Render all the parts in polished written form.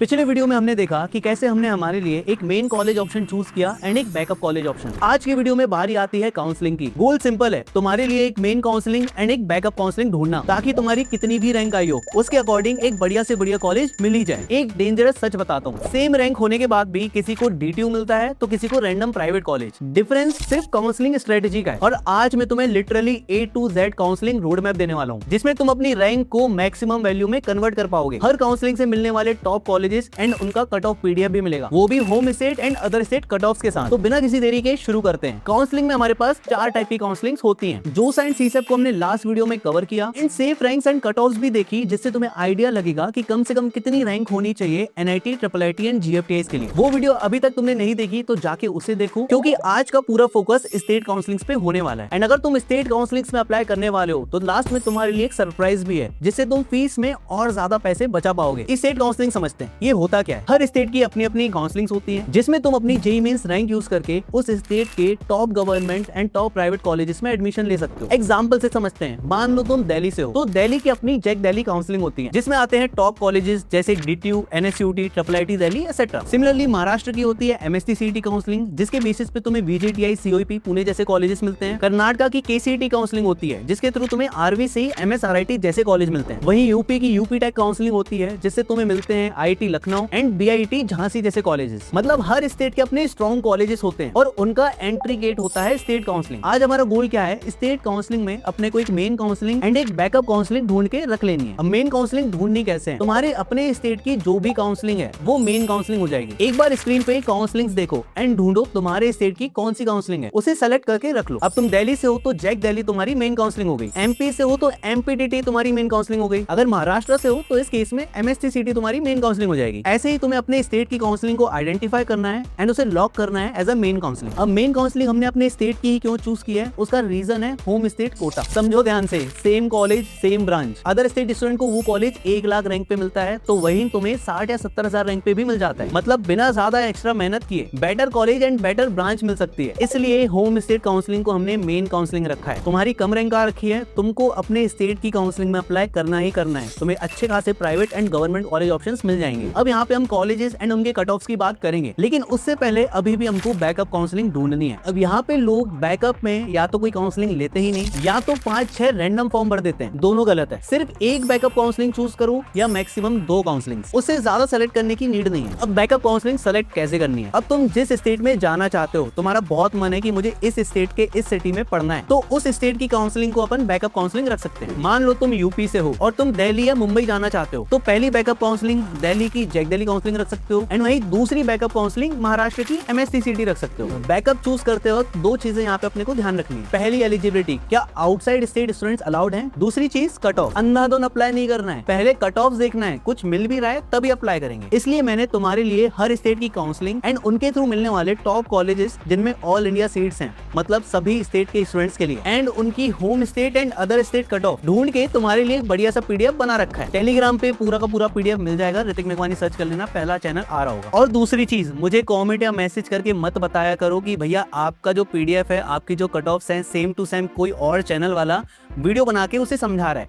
पिछले वीडियो में हमने देखा कि कैसे हमने हमारे लिए एक मेन कॉलेज ऑप्शन चूज किया एंड एक बैकअप कॉलेज ऑप्शन। आज की वीडियो में बारी आती है काउंसलिंग की। गोल सिंपल है, तुम्हारे लिए एक मेन काउंसलिंग एंड एक बैकअप काउंसलिंग ढूंढना, ताकि तुम्हारी कितनी भी रैंक आई हो उसके अकॉर्डिंग एक बढ़िया से बढ़िया कॉलेज मिल ही जाए। एक डेंजरस सच बताता हूँ, सेम रैंक होने के बाद भी किसी को DTU मिलता है तो किसी को रैंडम प्राइवेट कॉलेज। डिफरेंस सिर्फ काउंसलिंग स्ट्रेटेजी का है। और आज मैं तुम्हें literally A to Z counselling road map देने वाला हूँ, जिसमें तुम अपनी रैंक को मैक्सिमम वैल्यू में कन्वर्ट कर पाओगे। हर काउंसलिंग से मिलने वाले टॉप कॉलेजेस एंड उनका कट ऑफ PDF भी मिलेगा, वो भी home state and other state cut off के साथ। तो बिना किसी देरी के शुरू करते हैं। काउंसलिंग में हमारे पास 4 टाइप की काउंसलिंग होती हैं। जोस एंड CSEP को हमने लास्ट वीडियो में कवर किया। In safe ranks and cut offs भी देखी, जिससे तुम्हें आइडिया लगेगा कि कम से कम कितनी रैंक होनी चाहिए NIT, IIIT एंड GFTS के लिए। वो वीडियो अभी तक तुमने नहीं देखी तो जाके उसे देखो, क्योंकि आज का पूरा फोकस स्टेट काउंसलिंग पे होने वाला है। एंड अगर तुम स्टेट काउंसलिंग में अप्लाई करने वाले हो तो लास्ट में तुम्हारे लिए एक सरप्राइज भी है, जिससे तुम फीस में और ज्यादा पैसे बचा पाओगे। इस स्टेट काउंसलिंग समझते हैं, ये होता क्या है। हर स्टेट की अपनी अपनी काउंसलिंग होती है, जिसमें तुम अपनी JEE मेंस रैंक यूज करके उस स्टेट के top government and top private colleges में एडमिशन ले सकते हो। एग्जांपल से समझते हैं, मान लो तुम दिल्ली से हो तो दिल्ली की अपनी जैक दिल्ली काउंसलिंग होती है, जिसमें आते हैं टॉप कॉलेजेस जैसे DTU, NSUT, IIIT Delhi etcetera. Similarly Maharashtra की होती है MST CET काउंसलिंग, जिसके बेसिस पे तुम्हें VJTI, COEP पुणे जैसे कॉलेजेस मिलते हैं। कर्नाटका की KCET काउंसलिंग होती है, जिसके थ्रू तुम्हें RVC, MSRIT जैसे कॉलेज मिलते हैं। वहीं यूपी की UP टेक काउंसलिंग होती है, जिससे तुम्हें मिलते हैं IIT Lucknow and BIT Jhansi जैसे कॉलेजेस। मतलब हर स्टेट के अपने स्ट्रॉन्ग कॉलेजेस होते हैं और उनका एंट्री गेट होता है स्टेट काउंसलिंग। आज हमारा गोल क्या है, स्टेट काउंसलिंग में अपने को एक मेन काउंसलिंग एंड एक बैकअप काउंसलिंग ढूंढ के रख लेनी है। अब मेन काउंसलिंग ढूंढनी कैसे है, तुम्हारे अपने स्टेट की जो भी काउंसलिंग है वो मेन काउंसलिंग हो जाएगी। एक बार स्क्रीन पे काउंसलिंग देखो एंड ढूंढो तुम्हारे स्टेट की कौन सी काउंसलिंग है, उसे सेलेक्ट करके रख लो। अब तुम दिल्ली से हो तो जैक दिल्ली तुम्हारी मेन काउंसलिंग हो गई। MP से हो तो MPTT तुम्हारी मेन काउंसलिंग हो गई। अगर महाराष्ट्र से हो तो इस केस में MST CET तुम्हारी मेन काउंसलिंग हो जाएगी। ऐसे ही तुम्हें अपने स्टेट की काउंसलिंग को आइडेंटिफाई करना है एंड उसे लॉक करना है एज अ मेन काउंसलिंग। अब मेन काउंसलिंग हमने अपने स्टेट की ही क्यों चूज की है, उसका रीजन है होम स्टेट कोटा। समझो ध्यान से, same college same branch. Other state student को वो कॉलेज 1 लाख रैंक पे मिलता है, तो वहीं तुम्हें 60 या 70 हजार रैंक पे भी मिल जाता है। मतलब बिना ज्यादा एक्स्ट्रा मेहनत किए better college and better branch मिल सकती है। इसलिए होम स्टेट काउंसलिंग को हमने मेन काउंसलिंग रखा है। तुम्हारी कम रैंक आ रखी है, तुमको अपने स्टेट की काउंसलिंग में अप्लाई करना ही करना है। तुम्हें अच्छे खासे private and government college options मिल जाएंगे। अब यहाँ पे हम कॉलेजेस एंड उनके कट ऑफ्स की बात करेंगे, लेकिन उससे पहले अभी भी हमको बैकअप काउंसलिंग ढूंढनी है। अब यहाँ पे लोग बैकअप में या तो कोई काउंसलिंग लेते ही नहीं, या तो 5-6 रैंडम फॉर्म भर देते हैं। दोनों गलत है। सिर्फ एक बैकअप काउंसलिंग चूज करो या मैक्सिमम 2 काउंसलिंग, उससे ज्यादा सेलेक्ट करने की नीड नहीं है। अब बैकअप काउंसलिंग सेलेक्ट कैसे करनी है। अब तुम जिस स्टेट में जाना चाहते हो, तुम्हारा बहुत मन है कि मुझे इस स्टेट के इस सिटी में पढ़ना है, तो उस स्टेट की काउंसलिंग को अपन बैकअप काउंसलिंग रख सकते हैं। मान लो तुम UP से हो और तुम दिल्ली या मुंबई जाना चाहते हो, तो पहली बैकअप काउंसलिंग दिल्ली की जैक दिल्ली काउंसलिंग रख सकते हो एंड वहीं दूसरी बैकअप काउंसलिंग महाराष्ट्र की MST CET रख सकते हो। बैकअप चूज करते वक्त 2 चीजें यहाँ पे अपने को ध्यान रखनी है। पहली एलिजिबिलिटी, क्या आउटसाइड स्टेट स्टूडेंट्स अलाउड हैं। दूसरी चीज कट ऑफ। अंधाधुंध अप्लाई नहीं करना है, पहले कट ऑफ देखना है, कुछ मिल भी रहा है तभी अप्लाई करेंगे। इसलिए मैंने तुम्हारे लिए हर स्टेट की काउंसलिंग एंड उनके थ्रू मिलने वाले टॉप कॉलेजेस जिनमें ऑल इंडिया सीट्स हैं, मतलब सभी स्टेट के स्टूडेंट्स के लिए, एंड उनकी home state and other state cut off ढूंढ के तुम्हारे लिए बढ़िया सा PDF बना रखा है। टेलीग्राम पे पूरा का पूरा PDF मिल जाएगा। ऋतिक मेघवानी सर्च कर लेना, पहला चैनल आ रहा होगा। और दूसरी चीज, मुझे कमेंट या मैसेज करके मत बताया करो कि भैया आपका जो PDF है, आपकी जो कट ऑफ्स हैं, सेम टू सेम कोई और चैनल वाला वीडियो बना के उसे समझा रहा है।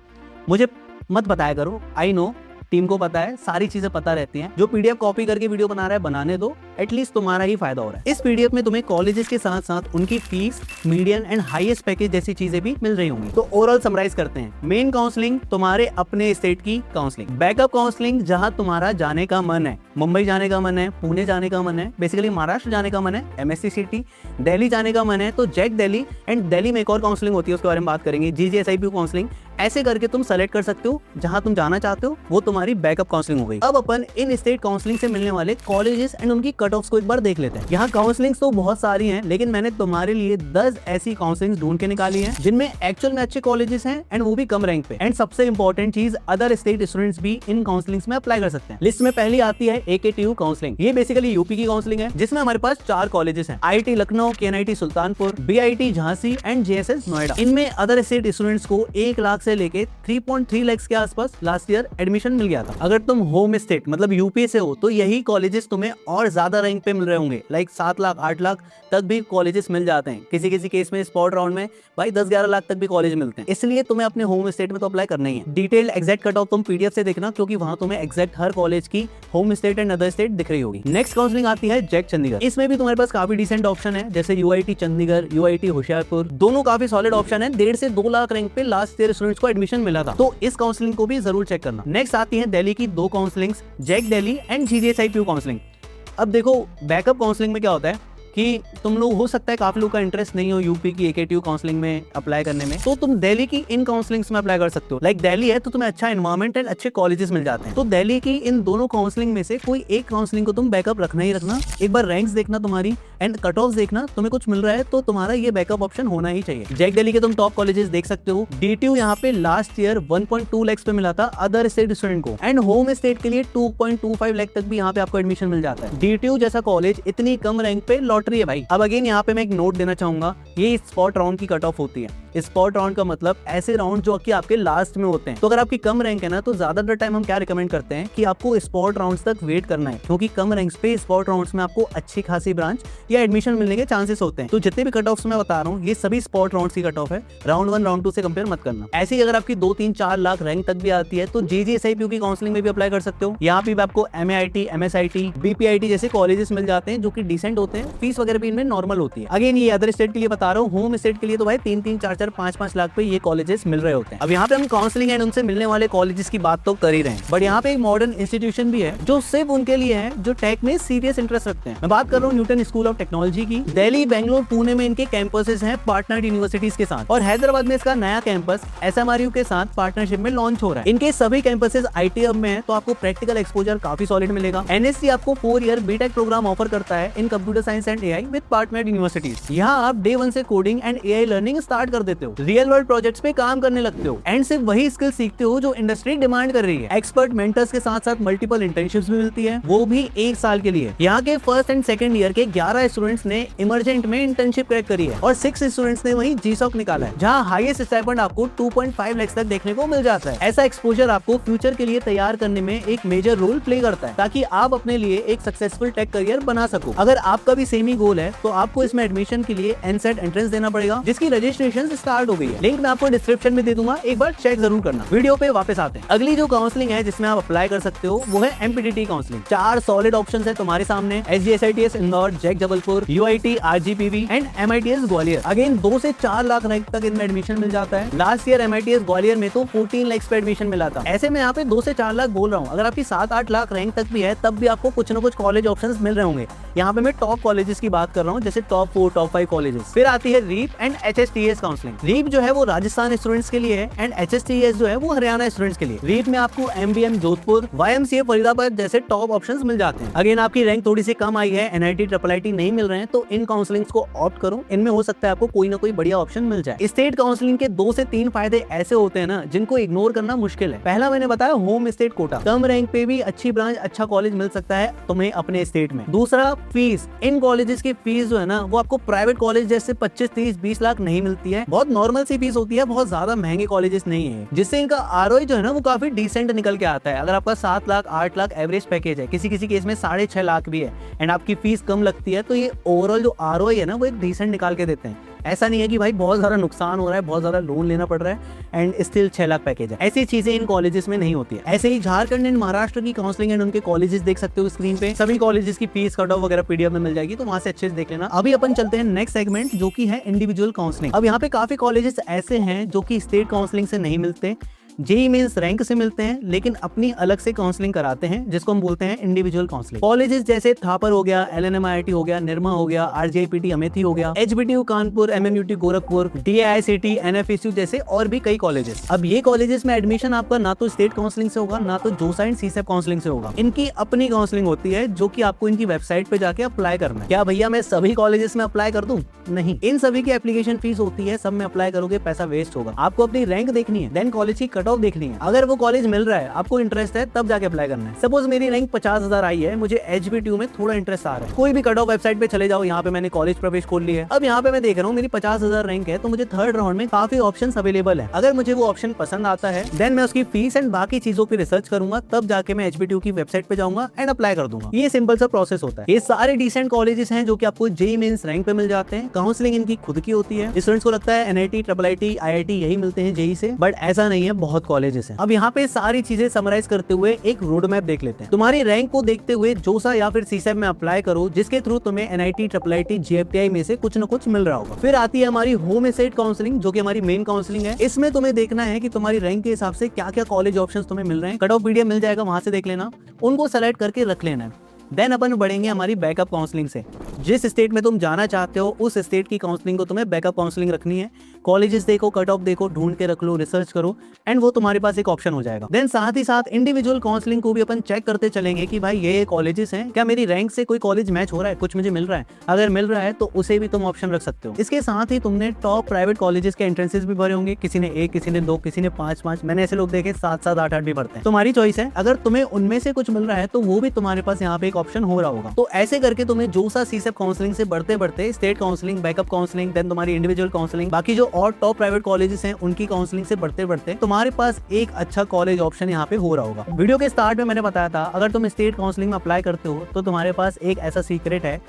मुझे मत बताया करो। आई नो टीम को पता है, सारी चीजें पता रहती हैं। जो PDF कॉपी करके वीडियो बना रहा है बनाने दो, एटलीस्ट तुम्हारा ही फायदा हो रहा है। इस PDF में तुम्हें कॉलेजेस के साथ साथ उनकी fees, median and highest package जैसी चीजें भी मिल रही होंगी। तो ओवरऑल समराइज करते हैं। मेन काउंसलिंग तुम्हारे अपने स्टेट की काउंसलिंग। बैकअप काउंसलिंग जहां तुम्हारा जाने का मन है, मुंबई जाने का मन है, पुणे जाने का मन है, बेसिकली महाराष्ट्र जाने का मन है, MST CET, दिल्ली जाने का मन है तो जैक दिल्ली एंड दिल्ली में एक और काउंसलिंग होती है, उसके बारे में बात करेंगे, GGSIP काउंसलिंग। ऐसे करके तुम सेलेक्ट कर सकते हो जहां तुम जाना चाहते हो, वो तुम्हारी बैकअप काउंसलिंग हो गई। अब अपन इन स्टेट काउंसलिंग से मिलने वाले कॉलेजेस एंड उनकी कट ऑफ्स को एक बार देख लेते हैं। यहाँ काउंसलिंग तो बहुत सारी हैं, लेकिन मैंने तुम्हारे लिए 10 ऐसी काउंसलिंग ढूंढ के निकाली है जिनमें एक्चुअल में अच्छे कॉलेजेस हैं एंड वो भी कम रैंक पे। एंड सबसे इंपॉर्टेंट चीज, अदर स्टेट स्टूडेंट्स भी इन काउंसलिंग में अप्लाई कर सकते हैं। लिस्ट में पहली आती है AKTU काउंसलिंग। ये बेसिकली UP की काउंसलिंग है, जिसमें हमारे पास 4 कॉलेजेस हैं, IIT Lucknow, KNIT Sultanpur, BIT Jhansi and JSS Noida. इनमें अदर स्टेट स्टूडेंट्स को 1 लाख से से लेके 3.3 लाख के आसपास लास्ट ईयर एडमिशन मिल गया था। अगर तुम होम स्टेट मतलब यूपी से हो तो यही कॉलेजेस तुम्हें और ज्यादा रैंक पे मिल रहे होंगे, लाइक 7 लाख 8 लाख तक भी कॉलेजेस मिल जाते हैं। किसी किसी केस में स्पॉट राउंड में भाई 10-11 लाख तक भी कॉलेज मिलते हैं। इसलिए तुम्हें अपने होम स्टेट में तो अप्लाई करना ही है। डिटेल एग्जैक्ट कट ऑफ तुम पीडीएफ से देखना, क्योंकि वहां तुम्हें एग्जैक्ट हर कॉलेज की home state and other state दिख रही होगी। नेक्स्ट काउंसलिंग आती है जैक चंडीगढ़। इसमें भी तुम्हारे पास काफी डिसेंट ऑप्शन है, जैसे यूआईटी चंडीगढ़, यूआईटी होशियारपुर, दोनों काफी सॉलिड ऑप्शन है। 1.5 से 2 लाख रैंक पे लास्ट ईयर स्टूडेंट्स को एडमिशन मिला था, तो इस काउंसलिंग को भी जरूर चेक करना। नेक्स्ट आती है दिल्ली की 2 counsellings, JAC Delhi and GGSIPU counselling. अब देखो बैकअप काउंसलिंग में क्या होता है कि तुम लोग हो सकता है काफी लोग का इंटरेस्ट नहीं हो यूपी की एकेटीयू काउंसलिंग में अप्लाई करने में, तो तुम दिल्ली की इन काउंसलिंग्स में अप्लाई कर सकते हो। लाइक दिल्ली है तो तुम्हें अच्छा एनवायरमेंट एंड अच्छे कॉलेजेस मिल जाते हैं, तो दिल्ली की इन दोनों काउंसलिंग में से कोई एक काउंसलिंग को तुम बैकअप रखना ही रखना। एक बार रैंक्स देखना तुम्हारी एंड कट ऑफ देखना, तुम्हें कुछ मिल रहा है तो तुम्हारा ये बैकअप ऑप्शन होना ही चाहिए। जैक दिल्ली के तुम टॉप कॉलेजेस देख सकते हो। डीटीयू यहाँ पे लास्ट ईयर 1.2 लाख पे मिला था अदर स्टेट स्टूडेंट को, एंड होम स्टेट के लिए 2.25 लाख तक भी यहाँ पे आपको एडमिशन मिल जाता है। डीटीयू जैसा कॉलेज इतनी कम रैंक पे लॉटरी है भाई। अब अगेन यहाँ पे मैं एक नोट देना चाहूंगा, ये स्पॉट राउंड की कट ऑफ होती है। स्पॉट राउंड का मतलब ऐसे राउंड जो कि आपके लास्ट में होते हैं। तो अगर आपकी कम रैंक है ना, तो ज्यादातर टाइम हम क्या रिकमेंड करते हैं कि आपको स्पॉट राउंड्स तक वेट करना है, क्योंकि कम रैंक्स पे स्पॉट राउंड्स में आपको अच्छी खासी ब्रांच या एडमिशन मिलने के चांसेस होते हैं। तो जितने भी कट ऑफ्स मैं बता रहा हूँ ये सभी स्पॉट राउंड्स की कट ऑफ है, राउंड 1 राउंड 2 से कंपेयर मत करना। ऐसे ही अगर आपकी 2-3-4 लाख रैंक तक भी आती है तो जीजीएसआईपीयू की काउंसलिंग में भी अप्लाई कर सकते हो। यहाँ पे भी आपको एमआईटी, एमएसआईटी, बीपीआईटी जैसे कॉलेजेस मिल जाते हैं जो कि डिसेंट होते हैं, फीस वगैरह भी इनमें नॉर्मल होती है। अगेन ये अदर स्टेट के लिए बता रहा हूँ, होम स्टेट के लिए तो भाई 3-3, 4-4, 5-5 लाख पे ये कॉलेजेस मिल रहे होते हैं। अब यहाँ पे हम काउंसलिंग एंड उनसे मिलने वाले कॉलेजेस की बात तो कर ही रहे हैं, बट यहाँ पे एक मॉडर्न इंस्टीट्यूशन भी है जो सिर्फ उनके लिए है जो टेक में सीरियस इंटरेस्ट रखते हैं। मैं बात कर रहा हूँ न्यूटन स्कूल ऑफ टेक्नोलॉजी की। दिल्ली, बेंगलुरु, पुणे में इनके कैंपसेस हैं पार्टनर यूनिवर्सिटीज के साथ, और हैदराबाद में इसका नया कैंपस एसएमआरयू के साथ पार्टनरशिप में लॉन्च हो रहा है। इनके सभी कैंपसेस आईटी हब में है, तो आपको प्रैक्टिकल एक्सपोजर काफी सॉलिड मिलेगा। एनएससी आपको 4 ईयर बीटेक प्रोग्राम ऑफर करता है इन computer science and AI with partner universities. यहाँ आप डे 1 से coding and AI learning start कर देते हो, रियल वर्ल्ड प्रोजेक्ट्स पे काम करने लगते हो, एंड सिर्फ वही स्किल सीखते हो जो इंडस्ट्री डिमांड कर रही है। एक्सपर्ट मेंटर्स के साथ साथ मल्टीपल इंटर्नशिप्स भी मिलती है, वो भी 1 साल के लिए। यहाँ के फर्स्ट एंड सेकंड ईयर के 11 स्टूडेंट्स ने इमर्जेंट में इंटर्नशिप क्रैक करी है, और 6 स्टूडेंट्स ने वहीं जीसॉक निकाला है, जहाँ हाईएस्ट स्टाइपेंड आपको 2.5 लाख तक देखने को मिल जाता है। ऐसा एक्सपोजर आपको फ्यूचर के लिए तैयार करने में एक मेजर रोल प्ले करता है, ताकि आप अपने लिए एक सक्सेसफुल टेक करियर बना सको। अगर आपका भी सेम ही गोल है तो आपको इसमें एडमिशन के लिए एनसेट एंट्रेंस देना पड़ेगा, जिसकी रजिस्ट्रेशन स्टार्ट हो गई है। लिंक मैं आपको डिस्क्रिप्शन में दे दूंगा, एक बार चेक जरूर करना। वीडियो पे वापस आते हैं। अगली जो काउंसलिंग है जिसमें आप अप्लाई कर सकते हो वो है एमपीटीटी काउंसलिंग। 4 सॉलिड ऑप्शंस है तुम्हारे सामने, SGSITS Indore, JAC Jabalpur, UIT, RGPV and MITS Gwalior. Again 2 से 4 लाख रैंक तक इनमें एडमिशन मिल जाता है। लास्ट ईयर एमआईटीएस ग्वालियर में तो 14 लाख पे एडमिशन मिला था। ऐसे में यहाँ पे 2 से 4 लाख बोल रहा हूँ, अगर आपकी 7-8 लाख रैंक तक भी है तब भी आपको कुछ न कुछ कॉलेज ऑप्शंस मिल रहे होंगे। यहाँ पे मैं टॉप कॉलेजेस की बात कर रहा हूँ, जैसे टॉप 4, टॉप 5 कॉलेजेस। फिर आती है रीप एंड एचएसटीएस काउंसलिंग। रीप जो है वो राजस्थान स्टूडेंट्स के लिए है, एंड एचएसटीएस जो है वो हरियाणा स्टूडेंट्स के लिए। रीप में आपको एमबीएम जोधपुर, वाईएमसीए फरीदाबाद जैसे टॉप ऑप्शंस मिल जाते हैं। अगेन आपकी रैंक थोड़ी सी कम आई है, एनआईटी, ट्रिपल आईटी नहीं मिल रहे हैं, तो इन काउंसलिंग्स को ऑप्ट करो। इनमें हो सकता है आपको कोई ना कोई बढ़िया ऑप्शन मिल जाए। स्टेट काउंसलिंग के 2 से 3 फायदे ऐसे होते हैं ना जिनको इग्नोर करना मुश्किल है। पहला मैंने बताया होम स्टेट कोटा, कम रैंक पे भी अच्छी ब्रांच, अच्छा कॉलेज मिल सकता है तुम्हें अपने स्टेट में। दूसरा फीस, इन कॉलेजेस की फीस जो है ना वो आपको प्राइवेट कॉलेज जैसे 25, 30, 20 लाख नहीं मिलती है, बहुत नॉर्मल सी फीस होती है, बहुत ज्यादा महंगे कॉलेजेस नहीं है, जिससे इनका आरओआई जो है ना वो काफी डिसेंट निकल के आता है। अगर आपका 7 लाख 8 लाख एवरेज पैकेज है, किसी किसी केस में 6.5 लाख भी है, एंड आपकी फीस कम लगती है, तो ये ओवरऑल जो आरओआई है ना वो एक डिसेंट निकाल के देते हैं। ऐसा नहीं है कि भाई बहुत ज्यादा नुकसान हो रहा है, बहुत ज्यादा लोन लेना पड़ रहा है एंड स्टिल 6 लाख पैकेज है, ऐसी चीजें इन कॉलेजेस में नहीं होती है। ऐसे ही झारखंड एंड महाराष्ट्र की काउंसलिंग एंड उनके कॉलेजेस देख सकते हो स्क्रीन पे, सभी कॉलेजेस की फीस कट ऑफ वगैरह पीडीएफ में मिल जाएगी, तो वहां से अच्छे से देख लेना। अभी अपन चलते हैं नेक्स्ट सेगमेंट जो कि है इंडिविजुअल काउंसलिंग। अब यहाँ पे काफी कॉलेजेस ऐसे हैं जो कि स्टेट काउंसलिंग से नहीं मिलते, जेईई मेंस रैंक से मिलते हैं, लेकिन अपनी अलग से काउंसलिंग कराते हैं, जिसको हम बोलते हैं इंडिविजुअल काउंसलिंग। कॉलेजेस जैसे थापर हो गया, एलएनएमआईटी हो गया, निर्मा हो गया, आरजीआईपीटी अमेठी हो गया, एचबीटीयू कानपुर, एमएमयूटी गोरखपुर, डीआईआईसीटी, एनएफएसयू जैसे और भी कई कॉलेजेस। अब ये कॉलेजेस में एडमिशन आपका ना तो स्टेट काउंसलिंग से होगा, ना तो जोसा एंड सीसेप काउंसलिंग से होगा। इनकी अपनी काउंसलिंग होती है जो कि आपको इनकी वेबसाइट पे जाके अप्लाई करना है। क्या भैया मैं सभी कॉलेजेस में अप्लाई कर दूं? नहीं, इन सभी की एप्लीकेशन फीस होती है, सब में अप्लाई करोगे पैसा वेस्ट होगा। आपको अपनी रैंक देखनी है, देन कॉलेज की कट ऑफ देखनी है। अगर वो कॉलेज मिल रहा है, आपको इंटरेस्ट है, तब जाके अप्लाई करना है। सपोज मेरी रैंक 50,000 आई है, मुझे HBTU में थोड़ा इंटरेस्ट आ रहा है, कोई भी कट ऑफ वेबसाइट पे चले जाओ, यहाँ पे मैंने कॉलेज प्रवेश खोल लिया है। अब यहाँ पे मैं देख रहा हूँ मेरी 50,000 रैंक है, तो मुझे थर्ड राउंड में काफी ऑप्शन अवेलेबल है। अगर मुझे वो ऑप्शन पसंद आता है, देन मैं उसकी फीस एंड बाकी चीजों की रिसर्च करूंगा, तब जाके मैं HBTU की वेबसाइट पे जाऊंगा एंड अप्लाई कर दूंगा। ये सिंपल सा प्रोसेस होता है। ये सारे डिसेंट कॉलेजेस हैं जो कि आपको JEE मेंस रैंक पे मिल जाते हैं। काउंसलिंग इनकी खुद की होती है। स्टूडेंट्स को लगता है NIT, IIT, IIT यही मिलते हैं JEE से, बट ऐसा नहीं है, बहुत कॉलेजेस हैं। अब यहाँ पे सारी चीजें समराइज करते हुए एक रोड मैप देख लेते हैं। तुम्हारी रैंक को देखते हुए जोसा या फिर CSAT में अप्लाई करो, जिसके थ्रू तुम्हें NIT, IIT, JFTI में से कुछ न कुछ मिल रहा होगा। फिर आती है हमारी होम एसेट काउंसलिंग, जो कि हमारी मेन काउंसलिंग है। इसमें तुम्हें देखना है कि तुम्हारी रैंक के हिसाब से क्या क्या कॉलेज ऑप्शंस तुम्हें मिल रहे हैं। कट ऑफ वीडियो मिल जाएगा, वहां से देख लेना, उनको सेलेक्ट करके रख लेना है। देन अपन बढ़ेंगे हमारी बैकअप काउंसलिंग से। जिस स्टेट में तुम जाना चाहते हो, उस स्टेट की काउंसलिंग को तुम्हें बैकअप काउंसलिंग रखनी है। कॉलेजेस देखो, कट ऑफ देखो, ढूंढ के रख लो, रिसर्च करो, एंड वो तुम्हारे पास एक ऑप्शन हो जाएगा। देन साथ ही साथ इंडिविजुअल काउंसलिंग को भी अपन चेक करते चलेंगे कि भाई ये कॉलेजेस हैं, क्या मेरी रैंक से कोई कॉलेज मैच हो रहा है, कुछ मुझे मिल रहा है। अगर मिल रहा है तो उसे भी तुम ऑप्शन रख सकते हो। इसके साथ ही तुमने टॉप प्राइवेट कॉलेजेस के एंट्रेंसेस भी भरे होंगे। किसी ने 1, किसी ने 2, किसी ने 5, मैंने ऐसे लोग देखे 7, 8 भी भरते हैं। तुम्हारी चॉइस है। अगर तुम्हें उनमें से कुछ मिल रहा है तो वो भी तुम्हारे पास यहाँ पे एक ऑप्शन हो रहा होगा। तो ऐसे करके तुम्हें जोसा CSAT काउंसलिंग से बढ़ते बढ़ते state counselling, backup counselling, then तुम्हारी इंडिविजुअल काउंसलिंग, बाकी जो और टॉप प्राइवेट कॉलेजेस हैं उनकी काउंसलिंग से बढ़ते बढ़ते तुम्हारे पास एक अच्छा कॉलेज ऑप्शन यहाँ पे हो रहा होगा। वीडियो के स्टार्ट में मैंने बताया था, अगर तुम स्टेट काउंसलिंग में अप्लाई करते हो तो तुम्हारे पास एक ऐसा सीक्रेट है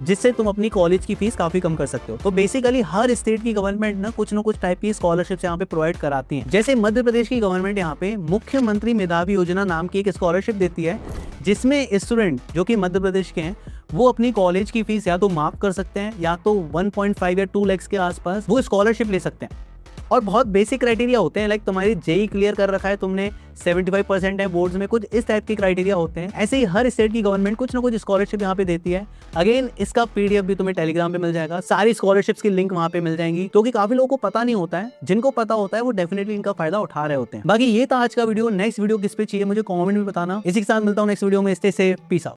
जिससे तुम अपनी कॉलेज की फीस काफी कम कर सकते हो। तो बेसिकली हर स्टेट की गवर्नमेंट ना कुछ टाइप की स्कॉलरशिप यहाँ पे प्रोवाइड कराती है। जैसे मध्य प्रदेश की गवर्नमेंट यहाँ पे मुख्यमंत्री मेधावी योजना नाम की एक स्कॉलरशिप देती है, जिसमें स्टूडेंट जो कि मध्य प्रदेश के हैं वो अपनी कॉलेज की फीस या तो माफ कर सकते हैं, या तो 1.5 या 2 लाख के आसपास वो स्कॉलरशिप ले सकते हैं। और बहुत बेसिक क्राइटेरिया होते हैं, लाइक तुम्हारी JEE क्लियर कर रखा है तुमने, 75% है बोर्ड्स में, कुछ इस टाइप के क्राइटेरिया होते हैं। ऐसे ही हर स्टेट की गवर्नमेंट कुछ ना कुछ स्कॉलरशिप यहाँ पे देती है। अगेन इसका PDF भी तुम्हें टेलीग्राम पे मिल जाएगा, सारी स्कॉलरशिप्स की लिंक वहाँ पे मिल जाएंगी, क्योंकि काफी लोगों को पता नहीं होता है। जिनको पता होता है वो डेफिनेटली इनका फायदा उठा रहे होते हैं। बाकी ये था आज का वीडियो। नेक्स्ट वीडियो किस पे चाहिए मुझे कॉमेंट में बताना। इसी के साथ मिलता हूँ नेक्स्ट वीडियो में। Stay safe, peace out.